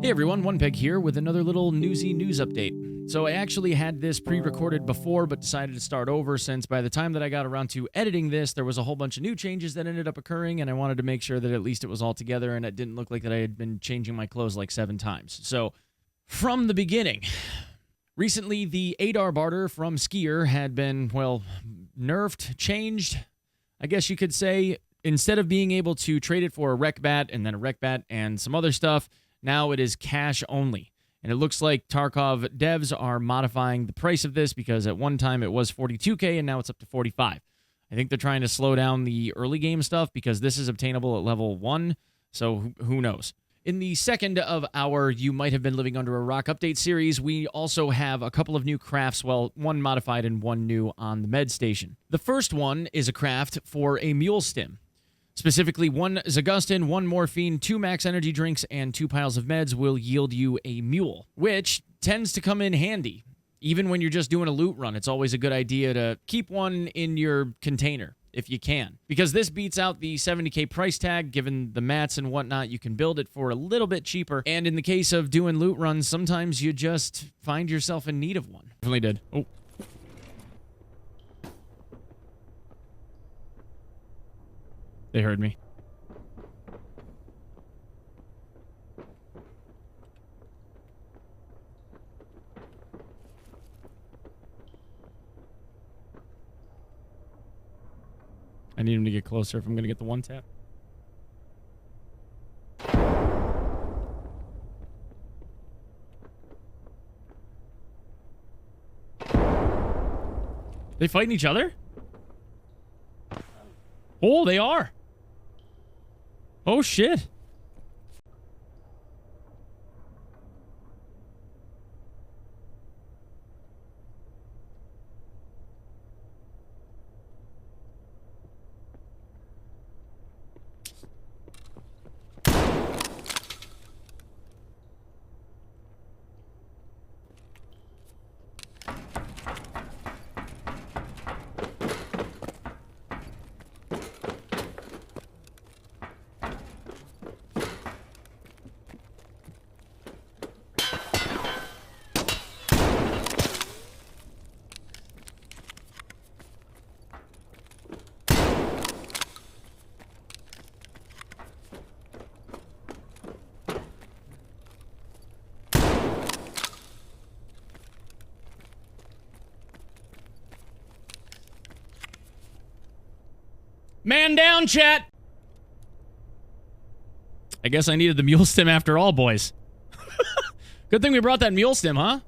Hey everyone, Onepeg here with another little newsy news update. So I actually had this pre-recorded before, but decided to start over since by the time that I got around to editing this, there was a whole bunch of new changes that ended up occurring, and I wanted to make sure that at least it was all together and it didn't look like that I had been changing my clothes like 7 times. So, from the beginning. Recently, the ADAR barter from Skier had been, well, nerfed, changed, I guess you could say. Instead of being able to trade it for a rec bat and then a rec bat and some other stuff, now it is cash only. And it looks like Tarkov devs are modifying the price of this because at one time it was $42K and now it's up to $45. I think they're trying to slow down the early game stuff because this is obtainable at level 1, so who knows. In the second of our You Might Have Been Living Under a Rock update series, we also have a couple of new crafts, well, one modified and one new on the med station. The first one is a craft for a mule stim. Specifically, 1 Zagustin, 1 morphine, 2 max energy drinks, and 2 piles of meds will yield you a mule, which tends to come in handy. Even when you're just doing a loot run, it's always a good idea to keep one in your container, if you can. Because this beats out the 70K price tag, given the mats and whatnot, you can build it for a little bit cheaper. And in the case of doing loot runs, sometimes you just find yourself in need of one. Definitely did. Oh. They heard me. I need him to get closer if I'm going to get the one tap. They fighting each other? Oh, they are. Oh, shit. Man down, chat! I guess I needed the mule stim after all, boys. Good thing we brought that mule stim, huh?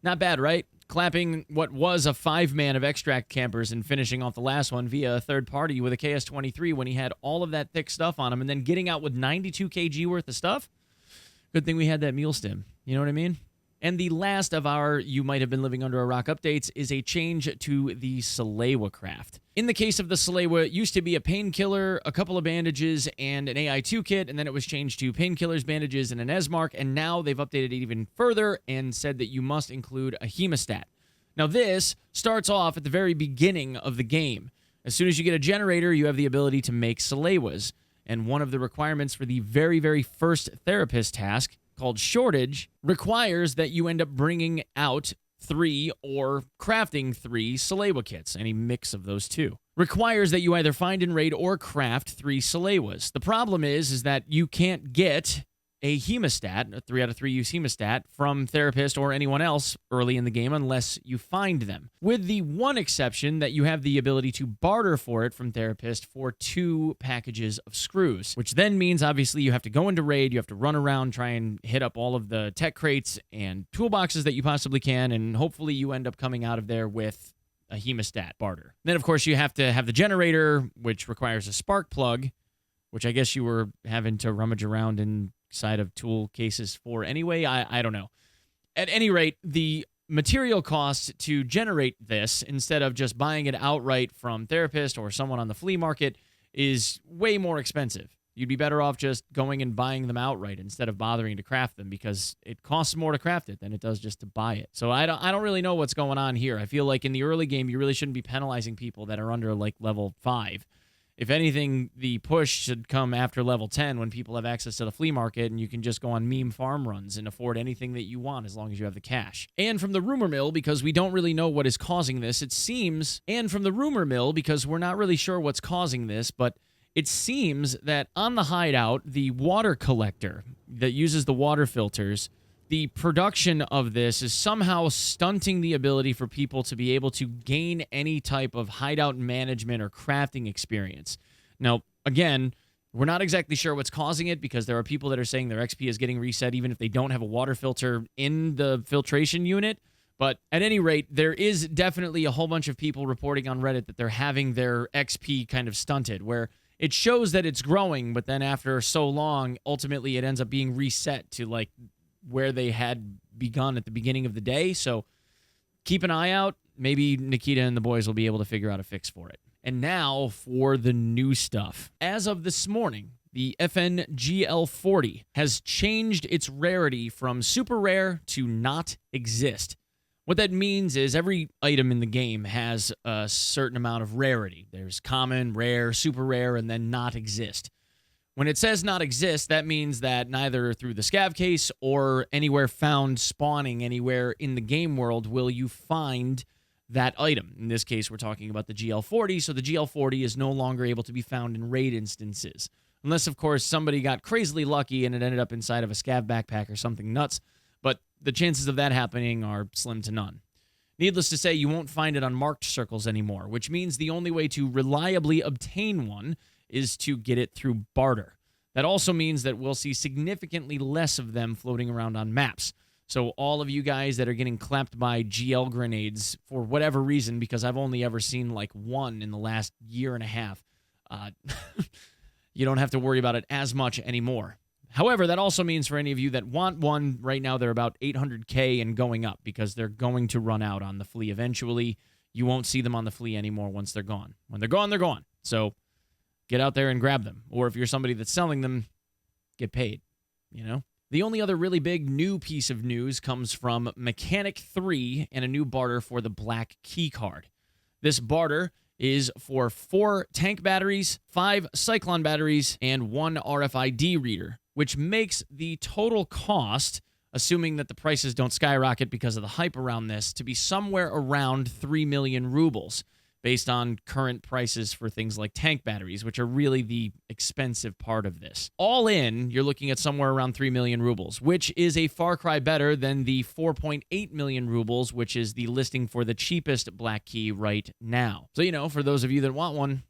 Not bad, right? Clapping what was a 5-man of extract campers and finishing off the last one via a third party with a KS-23 when he had all of that thick stuff on him and then getting out with 92 kg worth of stuff. Good thing we had that mule stim. You know what I mean? And the last of our You Might Have Been Living Under a Rock updates is a change to the Salewa craft. In the case of the Salewa, it used to be a painkiller, a couple of bandages, and an AI2 kit, and then it was changed to painkillers, bandages, and an Esmark, and now they've updated it even further and said that you must include a hemostat. Now this starts off at the very beginning of the game. As soon as you get a generator, you have the ability to make Salewas, and one of the requirements for the very, very first therapist task, called Shortage, requires that you end up bringing out 3 or crafting 3 Salewa kits, any mix of those two. Requires that you either find and raid or craft 3 Salewas. The problem is that you can't get a hemostat, a 3 out of 3 use hemostat, from Therapist or anyone else early in the game unless you find them. With the one exception that you have the ability to barter for it from Therapist for 2 packages of screws, which then means obviously you have to go into raid, you have to run around, try and hit up all of the tech crates and toolboxes that you possibly can, and hopefully you end up coming out of there with a hemostat barter. Then of course you have to have the generator, which requires a spark plug, which I guess you were having to rummage around inside of tool cases for anyway. I don't know. At any rate, the material cost to generate this, instead of just buying it outright from Therapist or someone on the flea market, is way more expensive. You'd be better off just going and buying them outright instead of bothering to craft them, because it costs more to craft it than it does just to buy it. So I don't really know what's going on here. I feel like in the early game, you really shouldn't be penalizing people that are under like level 5 If anything, the push should come after level 10 when people have access to the flea market and you can just go on meme farm runs and afford anything that you want as long as you have the cash. And from the rumor mill, because we don't really know what is causing this, it seems, and from the rumor mill, because we're not really sure what's causing this, but it seems that on the hideout, the water collector that uses the water filters, the production of this is somehow stunting the ability for people to be able to gain any type of hideout management or crafting experience. Now, again, we're not exactly sure what's causing it because there are people that are saying their XP is getting reset even if they don't have a water filter in the filtration unit. But at any rate, there is definitely a whole bunch of people reporting on Reddit that they're having their XP kind of stunted, where it shows that it's growing, but then after so long, ultimately it ends up being reset to like where they had begun at the beginning of the day. So keep an eye out. Maybe Nikita and the boys will be able to figure out a fix for it. And now for the new stuff. As of this morning, the FN GL40 has changed its rarity from super rare to not exist. What that means is every item in the game has a certain amount of rarity. There's common, rare, super rare, and then not exist. When it says not exist, that means that neither through the scav case or anywhere found spawning anywhere in the game world will you find that item. In this case, we're talking about the GL40, so the GL40 is no longer able to be found in raid instances. Unless, of course, somebody got crazily lucky and it ended up inside of a scav backpack or something nuts, but the chances of that happening are slim to none. Needless to say, you won't find it on marked circles anymore, which means the only way to reliably obtain one is to get it through barter. That also means that we'll see significantly less of them floating around on maps. So all of you guys that are getting clapped by GL grenades for whatever reason, because I've only ever seen like one in the last year and a half, you don't have to worry about it as much anymore. However, that also means for any of you that want one, right now they're about 800K and going up because they're going to run out on the flea eventually. You won't see them on the flea anymore once they're gone. When they're gone, they're gone. So get out there and grab them. Or if you're somebody that's selling them, get paid, you know? The only other really big new piece of news comes from Mechanic 3 and a new barter for the Black Keycard. This barter is for 4 tank batteries, 5 Cyclone batteries, and 1 RFID reader, which makes the total cost, assuming that the prices don't skyrocket because of the hype around this, to be somewhere around 3 million rubles, based on current prices for things like tank batteries, which are really the expensive part of this. All in, you're looking at somewhere around 3 million rubles, which is a far cry better than the 4.8 million rubles, which is the listing for the cheapest Black Key right now. So, you know, for those of you that want one,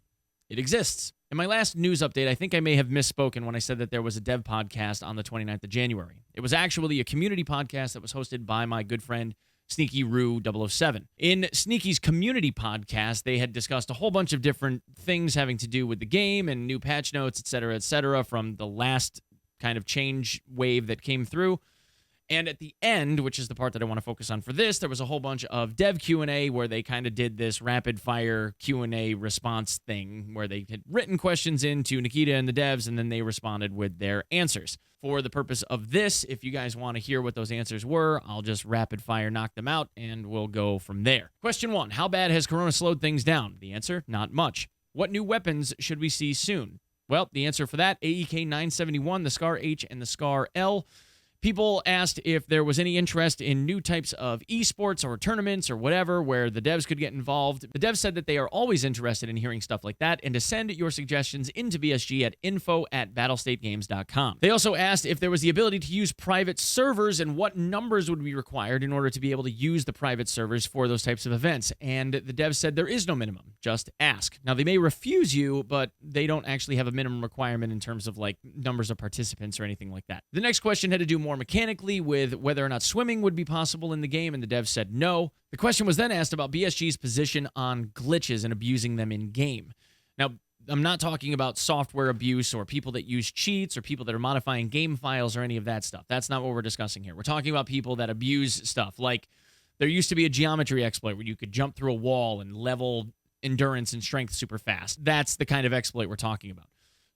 it exists. In my last news update, I think I may have misspoken when I said that there was a dev podcast on the 29th of January. It was actually a community podcast that was hosted by my good friend, Sneaky Roo 007. In Sneaky's community podcast, they had discussed a whole bunch of different things having to do with the game and new patch notes, et cetera, from the last kind of change wave that came through. And at the end, which is the part that I want to focus on for this, there was a whole bunch of dev Q&A where they kind of did this rapid-fire Q&A response thing where they had written questions into Nikita and the devs, and then they responded with their answers. For the purpose of this, if you guys want to hear what those answers were, I'll just rapid-fire knock them out, and we'll go from there. Question 1, how bad has Corona slowed things down? The answer, not much. What new weapons should we see soon? Well, the answer for that, AEK 971, the Scar H, and the Scar L. People asked if there was any interest in new types of esports or tournaments or whatever where the devs could get involved. The devs said that they are always interested in hearing stuff like that and to send your suggestions into BSG at info@battlestategames.com. They also asked if there was the ability to use private servers and what numbers would be required in order to be able to use the private servers for those types of events. And the devs said there is no minimum, just ask. Now, they may refuse you, but they don't actually have a minimum requirement in terms of like numbers of participants or anything like that. The next question had to do more mechanically with whether or not swimming would be possible in the game, and the devs said no. The question was then asked about BSG's position on glitches and abusing them in game. Now, I'm not talking about software abuse or people that use cheats or people that are modifying game files or any of that stuff. That's not what we're discussing here. We're talking about people that abuse stuff. Like, there used to be a geometry exploit where you could jump through a wall and level endurance and strength super fast. That's the kind of exploit we're talking about.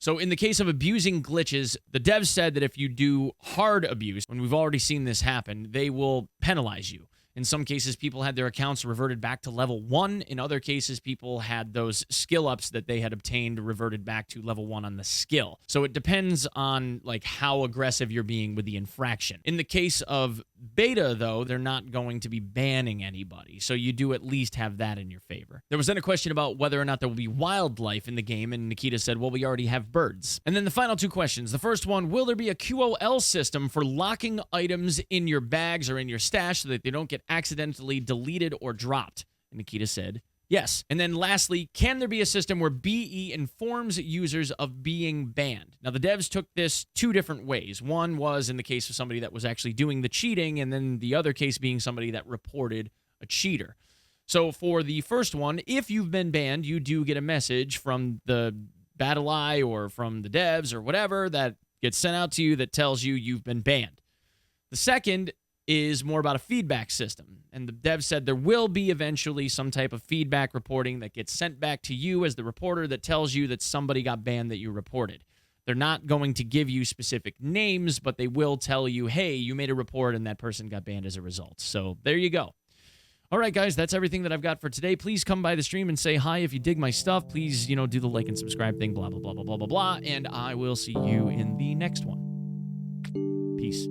So in the case of abusing glitches, the devs said that if you do hard abuse, when we've already seen this happen, they will penalize you. In some cases, people had their accounts reverted back to level 1. In other cases, people had those skill ups that they had obtained reverted back to level 1 on the skill. So it depends on like how aggressive you're being with the infraction. In the case of beta, though, they're not going to be banning anybody, so you do at least have that in your favor. There was then a question about whether or not there will be wildlife in the game, and Nikita said, well, we already have birds. And then the final 2 questions. The first one, will there be a QOL system for locking items in your bags or in your stash so that they don't get accidentally deleted or dropped? And Nikita said, yes. And then lastly, can there be a system where BE informs users of being banned? Now, the devs took this 2 different ways. One was in the case of somebody that was actually doing the cheating, and then the other case being somebody that reported a cheater. So for the first one, if you've been banned, you do get a message from the BattlEye or from the devs or whatever that gets sent out to you that tells you you've been banned. The second is more about a feedback system. And the dev said there will be eventually some type of feedback reporting that gets sent back to you as the reporter that tells you that somebody got banned that you reported. They're not going to give you specific names, but they will tell you, hey, you made a report and that person got banned as a result. So there you go. All right, guys, that's everything that I've got for today. Please come by the stream and say hi if you dig my stuff. Please, do the like and subscribe thing, blah, blah, blah, blah, blah, blah, blah. And I will see you in the next one. Peace.